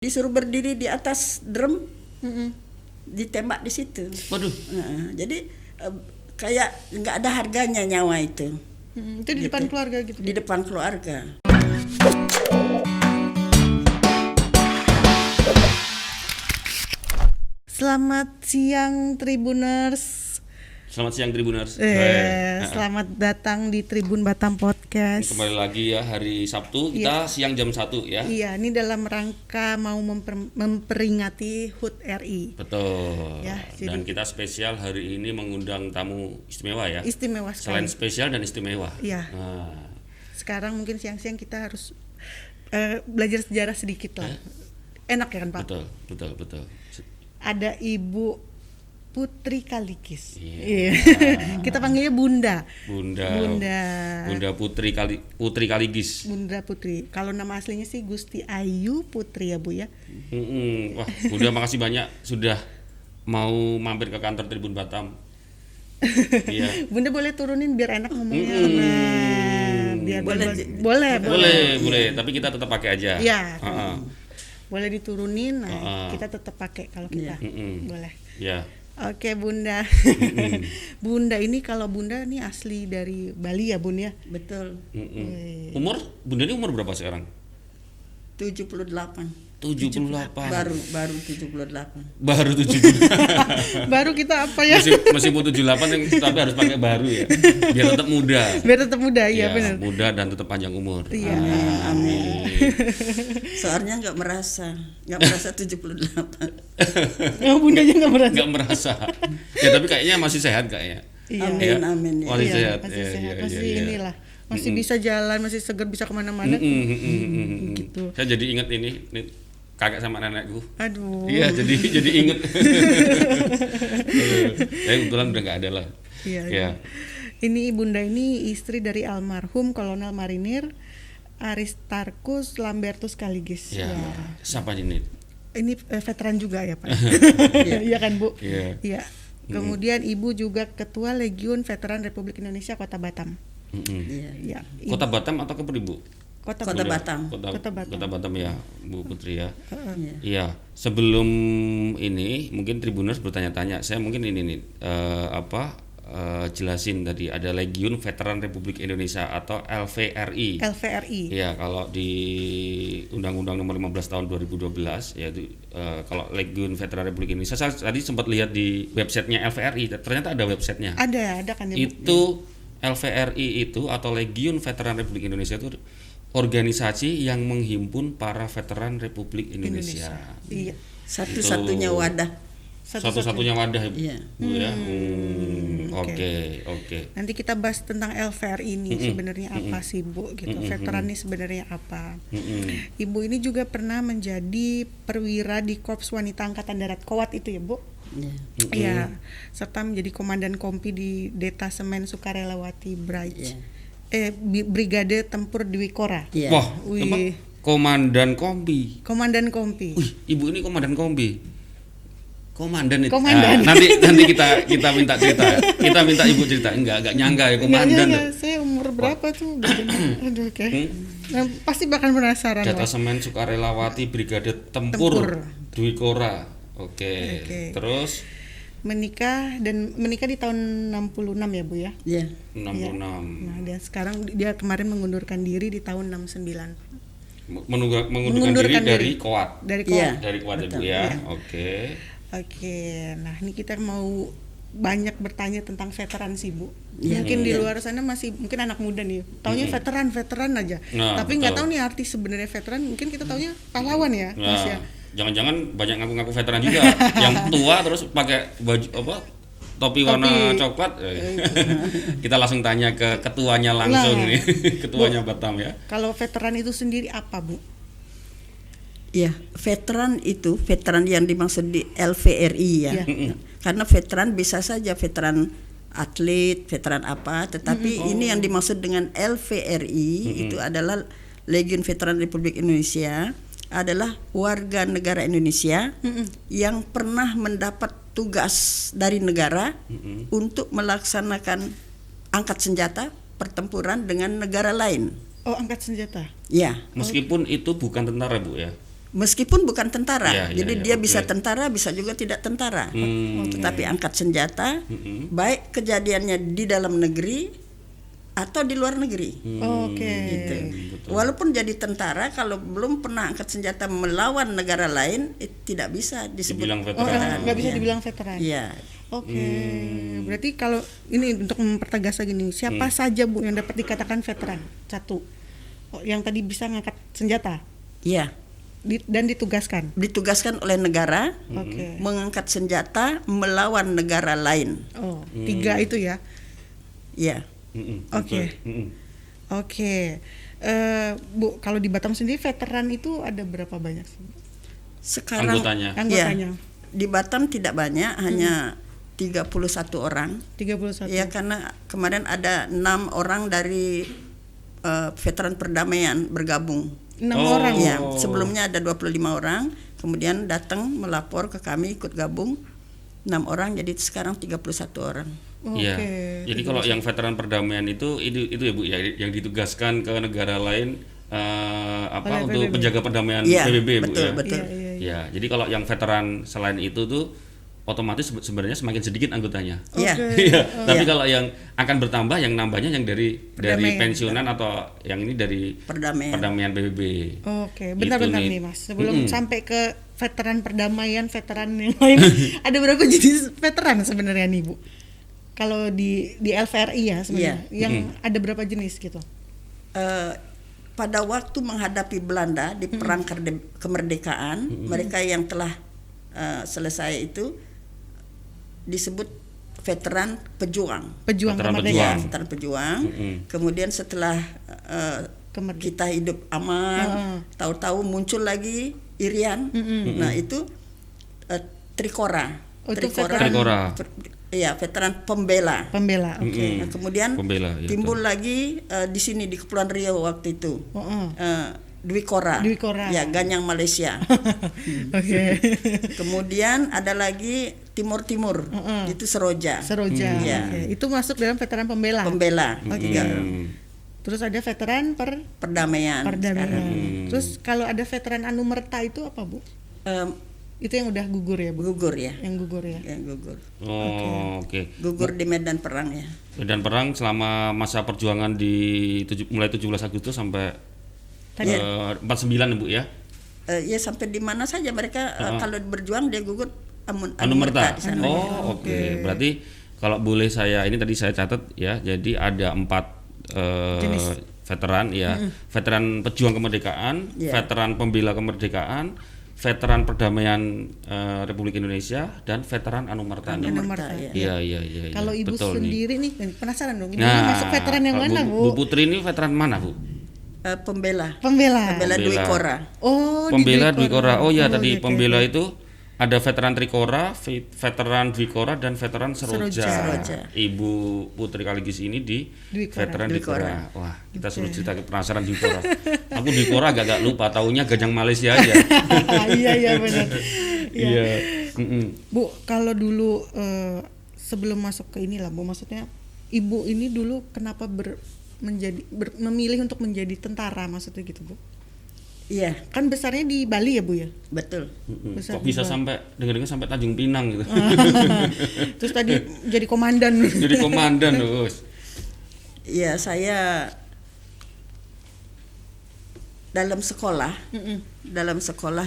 Disuruh berdiri di atas drum, ditembak di situ. Waduh. Jadi kayak nggak ada harganya nyawa itu. Itu di depan keluarga gitu. Di depan keluarga. Selamat siang Tribuners. Selamat siang Tribuners. Selamat datang di Tribun Batam Podcast. Kembali lagi ya hari Sabtu kita siang jam 1 ya. Iya, ini dalam rangka mau memperingati HUT RI. Betul. Ya, dan kita spesial hari ini mengundang tamu istimewa ya. Istimewa sekali. Selain spesial dan istimewa. Iya. Nah, Sekarang mungkin siang-siang kita harus belajar sejarah sedikit lah. Enak ya kan Pak? betul. Ada Ibu Putri Kaligis. Iya. Kita panggilnya Bunda. Bunda Putri Kaligis. Bunda Putri. Kalau nama aslinya sih Gusti Ayu Putri ya Bu ya. Wah, Bunda makasih banyak sudah mau mampir ke kantor Tribun Batam. Iya. Bunda boleh turunin biar enak ngomongnya. Biar boleh. Tapi kita tetap pakai aja. Iya. Boleh diturunin. Kita tetap pakai kalau kita. Boleh. Ya. Oke Bunda. Bunda ini kalau Bunda ini asli dari Bali ya Bun ya? Betul. Umur Bunda ini umur berapa sekarang? 78. 78. Baru 78. Baru 78. Baru kita apa ya? Masih mau 78 tapi harus pakai baru ya. Biar tetap muda. Biar tetap muda ya, benar. Muda dan tetap panjang umur. Iya. Amin. Soalnya nggak merasa 78. Oh, Bundanya nggak merasa. Nggak merasa. Ya tapi kayaknya masih sehat kayaknya. Iya. Amin. Masih sehat. Masih sehat. Iya. Masih inilah. Masih bisa jalan, masih segar, bisa kemana-mana. Gitu. Saya jadi ingat ini kakek sama nenekku. Aduh. Iya, jadi inget. Saya kebetulan udah nggak ada lah. Iya. Ini Bunda ini istri dari almarhum Kolonel Marinir Aristarchus Lambertus Kaligis. Ya. Siapa ini? Ini veteran juga ya Pak. Iya kan Bu? Iya. Kemudian Ibu juga Ketua Legiun Veteran Republik Indonesia Kota Batam. Iya. Kota Batam atau Kepri Bu? Kota Batam. Kota Batam ya, Bu Putri ya. Iya. Sebelum ini mungkin Tribuners bertanya-tanya, saya mungkin ini nih jelasin tadi ada Legiun Veteran Republik Indonesia atau LVRI. LVRI. Ya, kalau di Undang-Undang Nomor 15 Tahun 2012 yaitu kalau Legiun Veteran Republik Indonesia, saya tadi sempat lihat di websitenya LVRI, ternyata ada websitenya. Ada kan ya. Itu LVRI itu atau Legiun Veteran Republik Indonesia itu organisasi yang menghimpun para veteran Republik Indonesia. Iya. Satu-satunya wadah. Satu-satunya wadah Ibu. Iya. Ya. Oke. Oke. Nanti kita bahas tentang LVRI ini sebenarnya apa sih Bu gitu. Veteran ini sebenarnya apa. Ibu ini juga pernah menjadi perwira di Korps Wanita Angkatan Darat Kowat itu ya Bu. Iya. Serta menjadi komandan kompi di Detasemen Sukarelawati Brigade. Brigade Tempur Dwi Kora. Iya. Wah, komandan kompi. Komandan kompi. Wih, Ibu ini komandan kompi. Komandan itu. Komandan. Nanti kita minta cerita. Kita minta Ibu cerita. Enggak nyangka ya komandan. Enggak, saya umur berapa tuh? Aduh, oke. Nah, pasti bakal penasaran. Detasemen Sukarelawati Brigade Tempur Dwi Kora. Oke. Terus menikah di tahun 66 ya Bu ya? Iya. 66. Nah, dan sekarang dia kemarin mengundurkan diri di tahun 69. Mengundurkan diri dari Kowat. Dari Kowat. Iya. Dari Kowat Ibu ya. Oke. Nah, ini kita mau banyak bertanya tentang veteran sih Bu. Iya. Mungkin di luar sana masih mungkin anak muda nih, taunya veteran aja. Nah, tapi nggak tahu nih arti sebenarnya veteran. Mungkin kita taunya pahlawan ya, Mas ya. Jangan-jangan banyak ngaku-ngaku veteran juga yang tua terus pakai baju topi warna coklat. Kita langsung tanya ke ketuanya langsung nih. Ketuanya Bu, Batam ya. Kalau veteran itu sendiri apa Bu? Iya, veteran yang dimaksud di LVRI ya. Karena veteran bisa saja veteran atlet, veteran apa, tetapi ini yang dimaksud dengan LVRI itu adalah Legiun Veteran Republik Indonesia, adalah warga negara Indonesia yang pernah mendapat tugas dari negara untuk melaksanakan angkat senjata pertempuran dengan negara lain. Oh, angkat senjata. Ya. Meskipun itu bukan tentara Bu ya. Meskipun bukan tentara, Iya, iya, jadi iya, dia oke. bisa tentara, bisa juga tidak tentara. Hmm. Tetapi angkat senjata, baik kejadiannya di dalam negeri atau di luar negeri. Oke. Gitu. betul. Walaupun jadi tentara, kalau belum pernah angkat senjata melawan negara lain, tidak bisa disebut Dibilang Oh, veteran. nggak bisa Iya. dibilang veteran. Iya. Oke, berarti kalau ini untuk mempertegas lagi nih, siapa saja Bu yang dapat dikatakan veteran? Satu, yang tadi bisa ngangkat senjata Iya. dan ditugaskan. Ditugaskan oleh negara Oke. mengangkat senjata melawan negara lain. Oh, 3 itu ya. Iya. Oke. Betul. Oke, Bu, kalau di Batam sendiri veteran itu ada berapa banyak sih? Sekarang Anggotanya. Anggotanya? di Batam tidak banyak, hanya 31 orang. 31. Ya, karena kemarin ada 6 orang dari veteran perdamaian bergabung. 6 Oh. orang. Ya, sebelumnya ada 25 orang, kemudian datang melapor ke kami ikut gabung 6 orang, jadi sekarang 31 orang. Oke. Iya. Jadi kalau yang veteran perdamaian itu ya Bu ya, yang ditugaskan ke negara lain Oleh untuk PBB. penjaga perdamaian Iya, PBB Bu betul, ya. betul. Iya, iya, iya. Ya, jadi kalau yang veteran selain itu tuh otomatis sebenarnya semakin sedikit anggotanya. Iya. Oke. Iya. Tapi Iya. kalau yang akan bertambah, yang nambahnya yang dari Perdamaian. pensiunan atau yang ini dari Perdamaian. perdamaian PBB. Oke, bentar-bentar Gitu nih Mas. Sebelum sampai ke veteran perdamaian, veteran yang lain, ada berapa jenis veteran sebenarnya nih Bu? Kalau di LVRI ya sebenarnya, yang ada berapa jenis gitu? Pada waktu menghadapi Belanda di perang kemerdekaan, mereka yang telah selesai itu disebut veteran pejuang. Pejuang Veteran kemerdekaan. pejuang. Veteran pejuang. Kemudian setelah kita hidup aman, tahu-tahu muncul lagi Irian. Nah, itu Trikora. Oh, itu Trikora. Iya, veteran pembela. Pembela. Oke. Nah, kemudian Pembela, ya, timbul lagi di sini di Kepulauan Riau waktu itu. Dwi Kora. Dwi Kora. Ya, Ganyang Malaysia. Oke. Kemudian ada lagi Timur itu Seroja. Seroja. Iya. Oke. Itu masuk dalam veteran pembela. Pembela. Tiga. Terus ada veteran Perdamaian. perdamaian. Terus kalau ada veteran Anumerta itu apa Bu? Itu yang udah gugur ya Bu? Gugur ya. Yang gugur ya. Yang gugur. Oh, oke. Gugur di medan perang ya. Medan perang selama masa perjuangan mulai 17 Agustus sampai Tadi 49 Bu ya. Ya sampai di mana saja mereka kalau berjuang dia gugur Anumerta. di sana. Oh, oke. Berarti kalau boleh saya ini tadi saya catat ya. Jadi ada 4 veteran ya. Veteran pejuang kemerdekaan, Iya. veteran pembela kemerdekaan, veteran perdamaian Republik Indonesia dan veteran Anumerta. Anumerta. ya. Iya. Kalau Ibu Betul sendiri nih penasaran dong. Ibu Nah, masuk veteran yang mana Bu Bu? Putri ini veteran mana Bu? Pembela. Pembela. Dwi Kora. Oh, di Pembela Dwi Kora. Oh ya tadi oke, pembela oke. itu ada veteran Trikora, veteran Dwi Kora dan veteran Seroja. Seroja. Ibu Putri Kaligis ini di Dwi Kora. veteran Dwi Dwi Kora. Kora. Wah, kita suruh cerita penasaran Dwi Kora. Aku Dwi Kora agak lupa, taunya Gajang Malaysia aja. Iya benar. Iya. Bu, kalau dulu sebelum masuk ke inilah Bu, maksudnya Ibu ini dulu kenapa memilih untuk menjadi tentara maksudnya gitu Bu? Iya, Kan besarnya di Bali ya Bu ya? betul. Besar Kok di bisa Bali. sampai dengar-dengar sampai Tanjung Pinang gitu. Terus tadi jadi komandan. Jadi komandan loh. Iya, saya dalam sekolah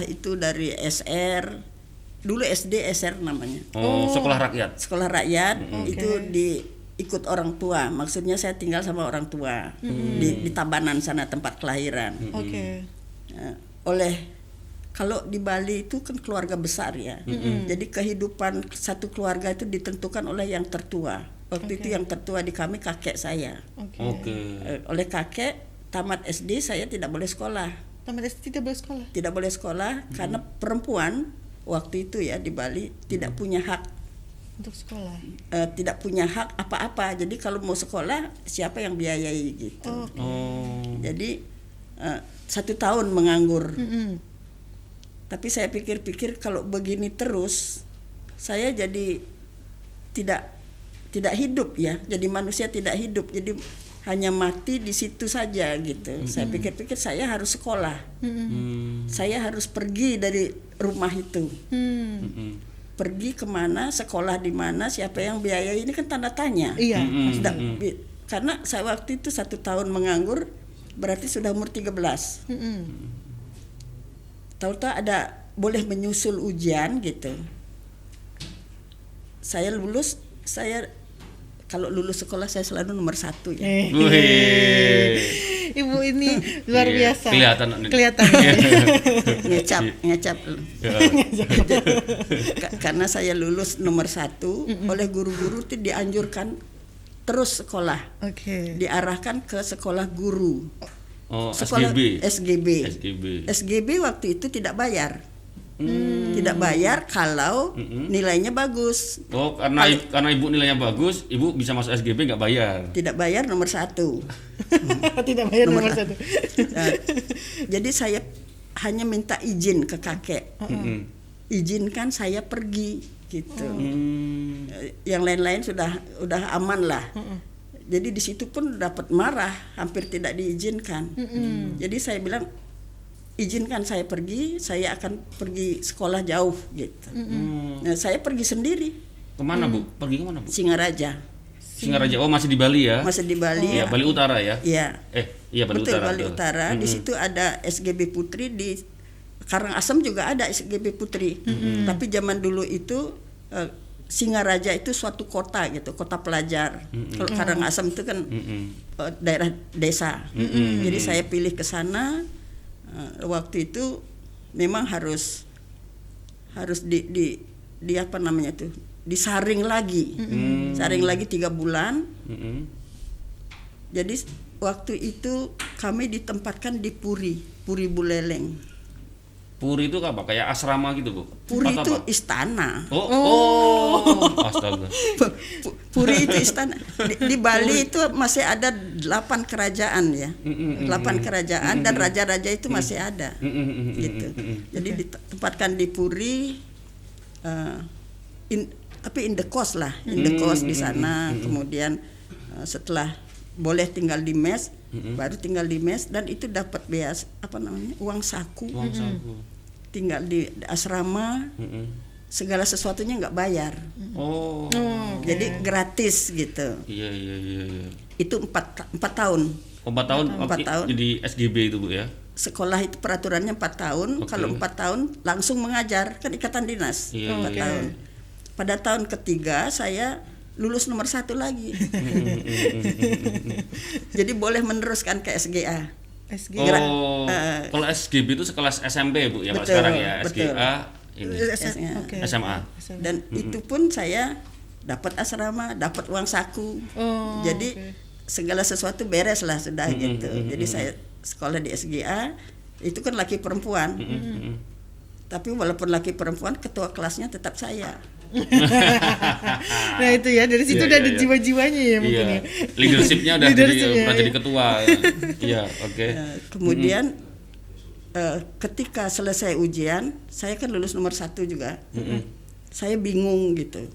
itu dari SR, dulu SD SR namanya. Oh, sekolah rakyat. Sekolah rakyat itu ikut orang tua, maksudnya saya tinggal sama orang tua di Tabanan sana tempat kelahiran. Oke. Kalau di Bali itu kan keluarga besar ya, jadi kehidupan satu keluarga itu ditentukan oleh yang tertua. Waktu itu yang tertua di kami kakek saya. Oke. Oleh kakek tamat SD saya tidak boleh sekolah. Tamat SD tidak boleh sekolah. Tidak boleh sekolah karena perempuan waktu itu ya di Bali tidak punya hak. Untuk sekolah. Tidak punya hak apa-apa. Jadi kalau mau sekolah siapa yang biayai gitu. Oh. Jadi 1 tahun menganggur. Mm-mm. Tapi saya pikir-pikir kalau begini terus saya jadi tidak hidup ya. Jadi manusia tidak hidup. Jadi hanya mati di situ saja gitu. Saya pikir-pikir saya harus sekolah. Saya harus pergi dari rumah itu. Pergi kemana, sekolah di mana, siapa yang biayai, ini kan tanda tanya. Iya. Karena saya waktu itu 1 tahun menganggur, berarti sudah umur 13. Tahu-tahu ada boleh menyusul ujian gitu. Saya lulus, kalau lulus sekolah saya selalu nomor 1 ya. Ibu ini luar Iya, biasa. kelihatan. ngecap karena saya lulus nomor 1 oleh guru-guru itu dianjurkan terus sekolah, diarahkan ke sekolah guru, sekolah SGB waktu itu tidak bayar. Tidak bayar kalau nilainya bagus. Karena ibu nilainya bagus, ibu bisa masuk SGB nggak bayar. Tidak bayar nomor 1. Tidak bayar nomor 1. Nah, jadi saya hanya minta izin ke kakek. Izinkan saya pergi gitu. Yang lain-lain udah aman lah. Jadi di situ pun dapat marah, hampir tidak diizinkan. Jadi saya bilang, izinkan saya pergi, saya akan pergi sekolah jauh gitu. Nah, saya pergi sendiri. Kemana Bu? Pergi kemana Bu? Singaraja. Singaraja, masih di Bali ya? Masih di Bali. Iya, Bali Utara ya? Iya. Iya Bali Betul, Utara. Bali Utara. Di situ ada SGB Putri, di Karangasem juga ada SGB Putri. Tapi zaman dulu itu Singaraja itu suatu kota gitu, kota pelajar. Kalau Karangasem itu kan daerah desa. Jadi saya pilih ke sana. Waktu itu memang harus di apa namanya itu, disaring lagi. Saring lagi 3 bulan. Jadi waktu itu kami ditempatkan di Puri Buleleng. Puri itu apa? Kayak asrama gitu, Bu? Puri atau itu apa? istana. Astaga. Puri itu istana. Di Bali itu masih ada 8 kerajaan ya. 8 kerajaan dan raja-raja itu masih ada. Gitu. Jadi ditempatkan di Puri, tapi in the coast lah, di sana. Kemudian setelah boleh tinggal di mes, baru tinggal di mes, dan itu dapat uang saku. Tinggal di asrama, segala sesuatunya nggak bayar. Jadi gratis gitu. Iya. Itu 4 tahun. 4 tahun. 4 tahun. Jadi SGB itu Bu ya? Sekolah itu peraturannya 4 tahun. Kalau 4 tahun langsung mengajar, kan ikatan dinas. 4 tahun. Pada tahun ketiga saya lulus nomor 1 lagi. Jadi boleh meneruskan ke SGA. Kalau SGB itu sekelas SMP Bu ya, Pak, Betul, sekarang ya. betul. SGA ini SMA. Dan itu pun saya dapat asrama, dapat uang saku. Jadi segala sesuatu beres lah sudah gitu. Jadi saya sekolah di SGA, itu kan laki perempuan. Tapi walaupun laki perempuan, ketua kelasnya tetap saya. Nah itu ya, dari situ udah ada jiwa-jiwanya ya mungkin ya. Leadershipnya udah jadi ketua. Iya, oke. Kemudian ketika selesai ujian, saya kan lulus nomor 1 juga. Saya bingung gitu.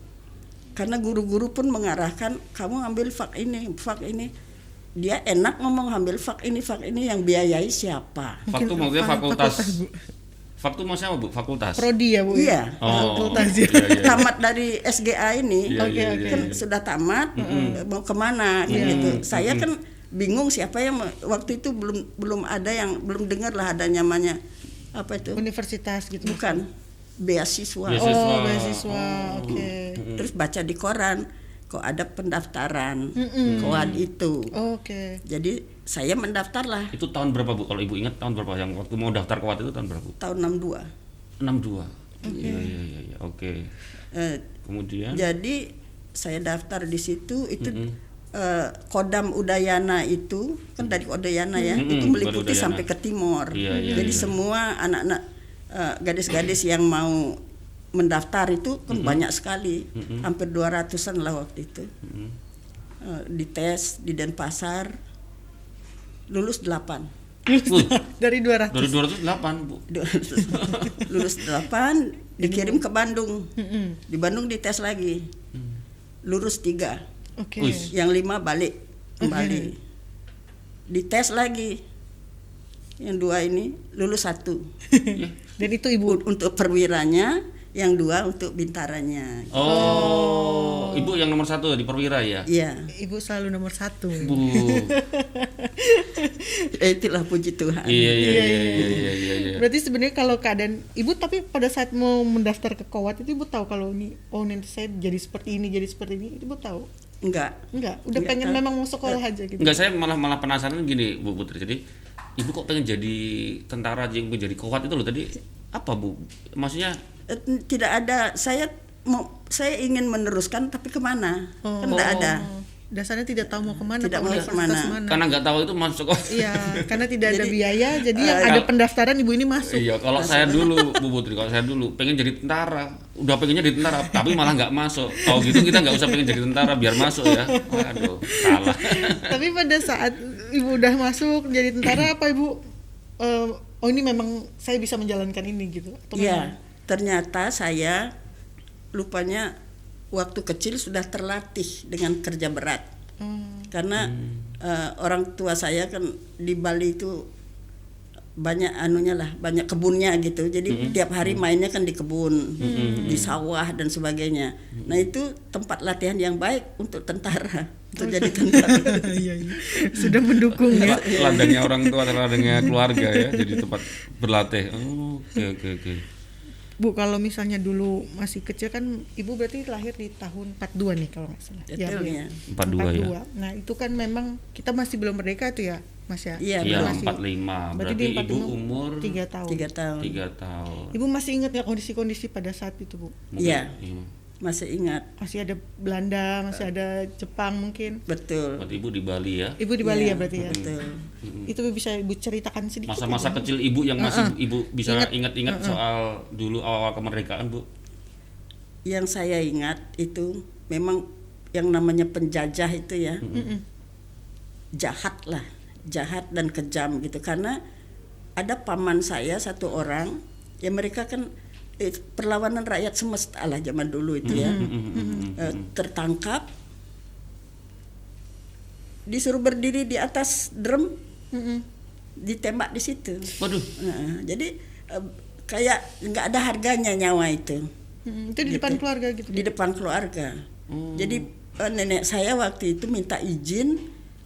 Karena guru-guru pun mengarahkan, kamu ambil fak ini. Dia enak ngomong ambil fak ini, yang biayai siapa? Fak itu maksudnya fakultas. Fak itu maksudnya apa Bu? Fakultas? Prodi ya Bu? Iya. Fakultas ya. Tamat dari SGA ini, kan sudah tamat, mau kemana gitu. Saya kan bingung siapa yang waktu itu belum ada yang belum dengar lah ada namanya apa itu? Universitas gitu. Bukan. Beasiswa. Beasiswa. Oke. Terus baca di koran, kok ada pendaftaran KOAD itu. Jadi saya mendaftar lah. Itu tahun berapa Bu? Kalau Ibu ingat tahun berapa yang waktu mau daftar KOAD itu tahun berapa Bu? Tahun 62. 62. Iya. Oke. Kemudian. Jadi saya daftar di situ itu Kodam Udayana itu kan dari Udayana ya, itu meliputi sampai ke timur. Jadi semua anak-anak gadis-gadis yang mau mendaftar itu kan banyak sekali, hampir 200-an lah waktu itu. Dites di Denpasar, lulus 8. Dari 200. Dari 208 Bu. Lulus 8, dikirim ke Bandung. Di Bandung dites lagi. Lulus 3. Yang 5 balik kembali. dites lagi. Yang 2 ini lulus 1. Dan itu ibu. Untuk perwiranya, yang 2 untuk bintaranya. Oh, ibu yang nomor 1 di perwira ya? Iya. Ibu selalu nomor 1. Bu. Itulah puji Tuhan. Iya. Berarti sebenarnya kalau keadaan ibu, tapi pada saat mau mendaftar ke Kowat itu ibu tahu kalau ini, oh nanti saya jadi seperti ini, ibu tahu? Enggak. Udah Enggak pengen tahu. memang mau sekolah aja gitu. Enggak, saya malah penasaran gini Bu Putri. Jadi ibu kok pengen jadi tentara aja, yang menjadi Kowat itu loh tadi apa Bu? Maksudnya Tidak ada. Saya ingin meneruskan, tapi kemana? Kan enggak ada. Dasarnya tidak tahu mau kemana, Tidak Pak, mau universitas kemana. mana. karena nggak tahu itu masuk. Iya, karena tidak ada Jadi, biaya, jadi yang ada kalau- pendaftaran ibu ini masuk. Iya, kalau saya dulu Bu Putri, kalau saya dulu pengen jadi tentara, udah pengennya jadi tentara, tapi malah nggak masuk. Kalau gitu kita nggak usah pengen jadi tentara, biar masuk ya. Waduh, salah. Tapi pada saat ibu udah masuk jadi tentara, apa ibu oh ini memang saya bisa menjalankan ini gitu? Atau Iya, ternyata saya lupanya waktu kecil sudah terlatih dengan kerja berat. Karena orang tua saya kan di Bali itu banyak anunya lah, banyak kebunnya gitu. Jadi tiap hari mainnya kan di kebun, di sawah dan sebagainya. Nah, itu tempat latihan yang baik untuk tentara, untuk jadi tentara. Iya. Sudah mendukung ya. Ladangnya orang tua, ladangnya keluarga ya, jadi tempat berlatih. Oh, oke. Bu, kalau misalnya dulu masih kecil kan ibu berarti lahir di tahun 42 nih kalau nggak salah. Betul, Bu, ya. 42 ya. Nah itu kan memang kita masih belum merdeka tuh ya Mas ya. Iya, Iya, Masih- 45. berarti Berarti di ibu 45 umur 3 tahun. 3 tahun. 3 tahun. Ibu masih ingat ya kondisi-kondisi pada saat itu Bu? Mungkin- Iya. Masih ingat, Masih ada Belanda, masih ada Jepang mungkin. betul. Berarti ibu di Bali ya. Ibu di Bali Iya, ya berarti ya. Betul. Itu bisa ibu ceritakan sedikit. Masa-masa ya, Bu? kecil ibu yang masih ibu bisa ingat-ingat Uh-uh. soal dulu awal kemerdekaan Bu. Yang saya ingat itu memang yang namanya penjajah itu ya, jahat lah, jahat dan kejam gitu. Karena ada paman saya satu orang, ya mereka kan perlawanan rakyat semesta lah zaman dulu itu ya. Tertangkap, disuruh berdiri di atas drum, ditembak di situ. Waduh. Jadi kayak nggak ada harganya nyawa itu. Itu di depan keluarga gitu. Di depan keluarga. Jadi nenek saya waktu itu minta izin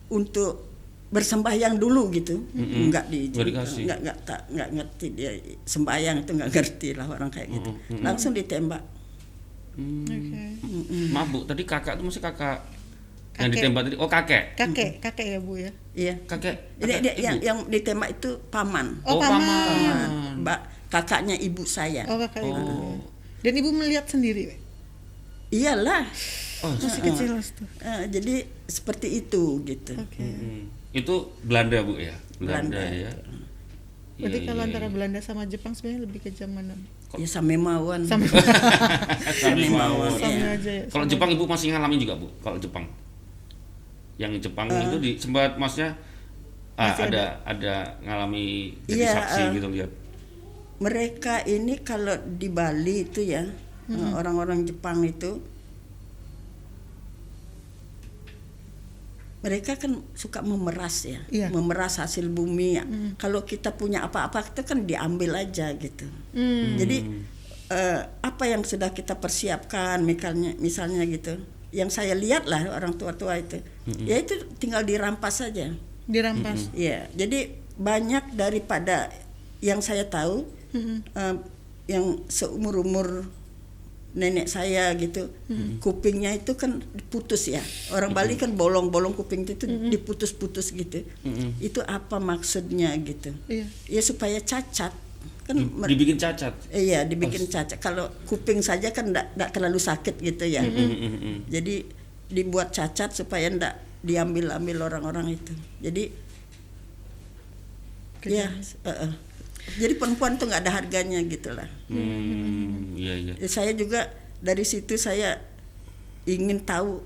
untuk bersembahyang dulu gitu. Nggak diizinkan. dikasih. Nggak ngerti dia sembahyang itu, nggak ngerti lah orang kayak gitu. Langsung ditembak. Oke. Maaf Bu, tadi kakak itu masih kakak yang Kakek. ditembak tadi. Oh, kakek. Kakek ya Bu ya. Iya. Kakek. Jadi kakek ibu. yang ditembak itu paman. Oh, paman. Mbak kakaknya ibu saya. Oh kakak ibu. Oh. Dan ibu melihat sendiri. Iyalah. Oh, Masih kecil tuh. Jadi seperti itu gitu. Oke. Itu Belanda Bu ya. Belanda Belanda. ya. Berarti Iya, kalau iya, antara iya. Belanda sama Jepang sebenarnya lebih kejam mana? Ya sampai mawon. Sama Sambil mau. Iya. sama aja ya. Kalau Jepang ibu masih ngalamin juga Bu. Kalau Jepang. Yang Jepang itu sempat maksudnya Masih ada ngalami jadi Iya, saksi gitu lihat. Mereka ini kalau di Bali itu ya, orang-orang Jepang itu mereka kan suka memeras ya, Iya. memeras hasil bumi ya. Kalau kita punya apa-apa itu kan diambil aja gitu. Jadi apa yang sudah kita persiapkan, misalnya gitu, yang saya lihat lah orang tua-tua itu, ya itu tinggal dirampas saja. Dirampas. Ya, jadi banyak daripada yang saya tahu, yang seumur-umur nenek saya gitu, kupingnya itu kan diputus ya. Orang Bali kan bolong-bolong kuping itu diputus-putus gitu. Itu apa maksudnya gitu? Iya. Ya supaya cacat kan. Dibikin cacat. Iya, dibikin cacat. Kalau kuping saja kan enggak terlalu sakit gitu ya. Jadi dibuat cacat supaya enggak diambil-ambil orang-orang itu. Jadi ya, jadi perempuan tuh nggak ada harganya gitulah. Iya. Saya juga dari situ saya ingin tahu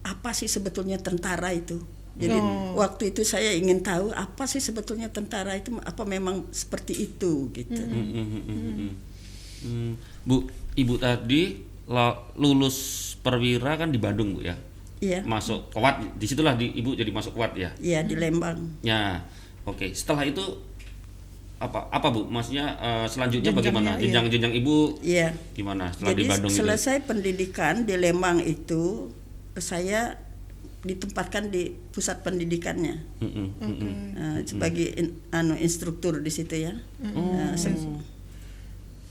apa sih sebetulnya tentara itu. Jadi waktu itu saya ingin tahu apa sih sebetulnya tentara itu, apa memang seperti itu gitu. Bu, ibu tadi lulus perwira kan di Bandung Bu ya? Iya. masuk Kowat, disitulah Ibu jadi masuk Kowat ya. Iya, di Lembang. Ya, oke. Setelah itu apa Bu? Maksudnya selanjutnya bagaimana? Jenjangnya, Jenjang Ibu Iya. gimana setelah Jadi di Bandung itu? selesai pendidikan di Lembang itu, saya ditempatkan di pusat pendidikannya sebagai instruktur di situ ya.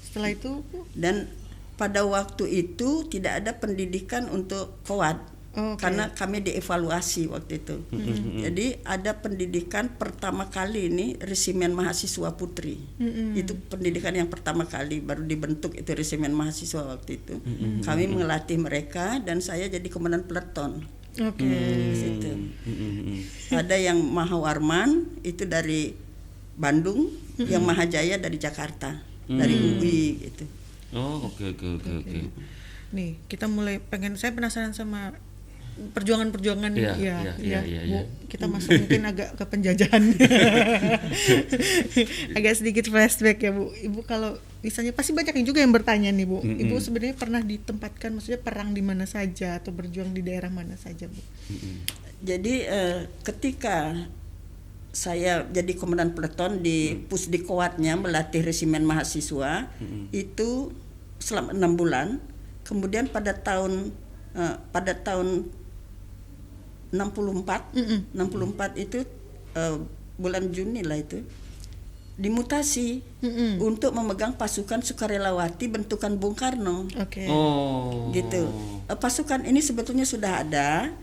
Setelah itu Bu? Dan pada waktu itu tidak ada pendidikan untuk Kowat. Karena kami dievaluasi waktu itu. Jadi ada pendidikan pertama kali ini resimen mahasiswa putri. Itu pendidikan yang pertama kali baru dibentuk itu resimen mahasiswa waktu itu. Kami melatih mereka dan saya jadi komandan peleton. Di situ. Ada yang Mahawarman itu dari Bandung, yang Mahajaya dari Jakarta, dari UI gitu. Oh, oke. Nih, kita mulai saya penasaran sama perjuangan-perjuangan Iya. Bu. Kita masuk mungkin agak ke penjajahan. Agak sedikit flashback ya, Bu. Ibu kalau misalnya pasti banyak juga yang bertanya nih, Bu. Ibu sebenarnya pernah ditempatkan maksudnya perang di mana saja atau berjuang di daerah mana saja, Bu? Jadi ketika saya jadi komandan peleton di Pusdikowatnya melatih resimen mahasiswa itu selama 6 bulan. Kemudian pada tahun 64 itu bulan Juni lah itu dimutasi untuk memegang pasukan sukarelawati bentukan Bung Karno. Gitu. Pasukan ini sebetulnya sudah ada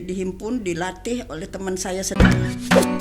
dihimpun, dilatih oleh teman saya sendiri.